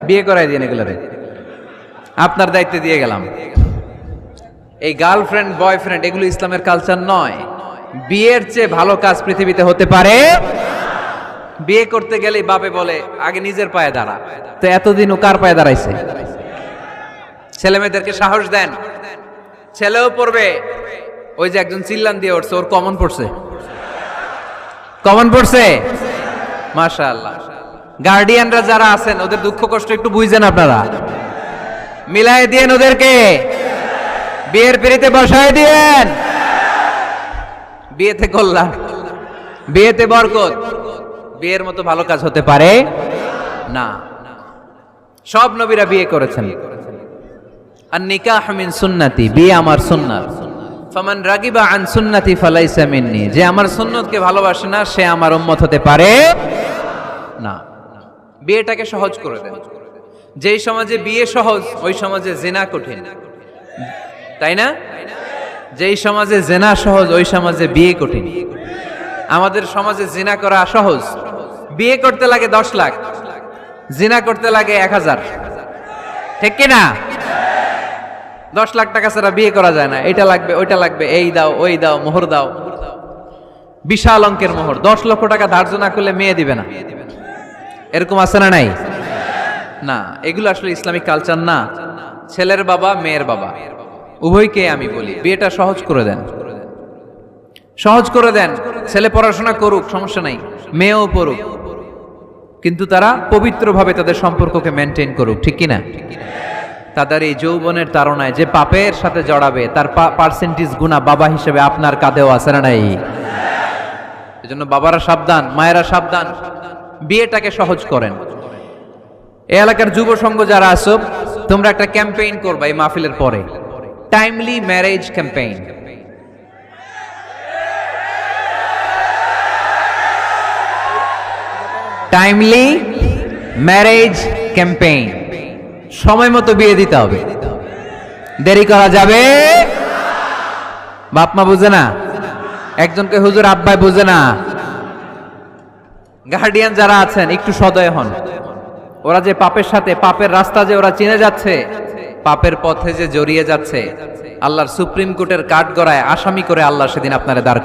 বিয়ে করাই দিন এগুলোরে, আপনার দায়িত্বে দিয়ে গেলাম। এই গার্লফ্রেন্ড বয়ফ্রেন্ড এগুলো ইসলামের কালচার নয়। বিয়ের চেয়ে ভালো কাজ পৃথিবীতে হতে পারে। বিয়ে করতে গেলেই বাপে বলে আগে নিজের পায়ে দাঁড়া। তো এতদিন ও কার পায়ে দাঁড়াইছে? ছেলে মেয়েদেরকে সাহস দেন, ছেলেও পড়বে। ওই যে একজন চিল্লান দিয়ে উঠছে, ওর কমন পড়ছে, কমন পড়ছে, মাশাআল্লাহ। গার্ডিয়ানরা যারা আছেন ওদের দুঃখ কষ্ট একটু বুঝছেন আপনারা, মিলাই দিয়েন ওদেরকে, বিয়ের পিড়িতে বসায় দিয়েন। বিয়েতে কল্যাণ, বিয়েতে বরকত। বিয়ের মতো ভালো কাজ হতে পারে না। সব নবীরা বিয়ে করেছেন। আর নিকাহ মিন সুন্নতি, বিয়ে আমার সুন্নাত। ফামান রাগিবা আন সুন্নতি ফালাইসা মিন্নি, যে আমার সুন্নতকে ভালোবাসে না সে আমার উম্মত হতে পারে না। বিয়েটাকে সহজ করে দেন। যেই সমাজে বিয়ে সহজ ওই সমাজে জিনা কঠিন, তাই না? যেই সমাজে জিনা সহজ ওই সমাজে বিয়ে কঠিন। আমাদের সমাজে জিনা করা সহজ, বিয়ে করতে লাগে 10 লাখ, জিনা করতে লাগে 1000, ঠিক কি না? 10 লাখ টাকা ছাড়া বিয়ে করা যায় না। এটা লাগবে, ওইটা লাগবে, এই দাও, ওই দাও, মোহর দাও, বিশাল অঙ্কের মোহর। 10 লক্ষ টাকা ধার্য না করলে মেয়ে দিবে না, এরকম আছে না নাই? না, এগুলো আসলে ইসলামিক কালচার না। ছেলের বাবা মেয়ের বাবা উভয়কে আমি বলি বিয়েটা সহজ করে দেন, সহজ করে দেন। ছেলে পড়াশোনা করুক, সমস্যা নাই, মেয়েও পড়ুক, কিন্তু তারা পবিত্রভাবে তাদের সম্পর্ককে মেনটেন করুক, ঠিক কিনা? তাদের এই যৌবনের তাড়নায় যে পাপের সাথে জড়াবে তার পার্সেন্টেজ গুণা বাবা হিসেবে আপনার কাঁধেও আছে না নাই? এজন্য বাবারা সাবধান, মায়েরা সাবধান, বিয়েটাকে সহজ করেন। এই এলাকার যুব সংঘ যারা আছো, তোমরা একটা ক্যাম্পেইন করবা এই মাহফিলের পরে, timely marriage campaign. Timely marriage campaign, সময় মতো বিয়ে দিতে হবে, দেরি করা যাবে। বাপ মা বুঝে না, একজনকে হুজুর আব্বাই বুঝে না। গার্ডিয়ান যারা আছেন একটু সদয় হন। ওরা যে পাপের সাথে, পাপের রাস্তা যে ওরা চিনে যাচ্ছে, পাপের পথে যে জড়িয়ে যাচ্ছে, আল্লাহর সুপ্রিম কোর্টের কাঠগড়ায় আসামি করে আল্লাহ সেদিন আপনারা দাঁড়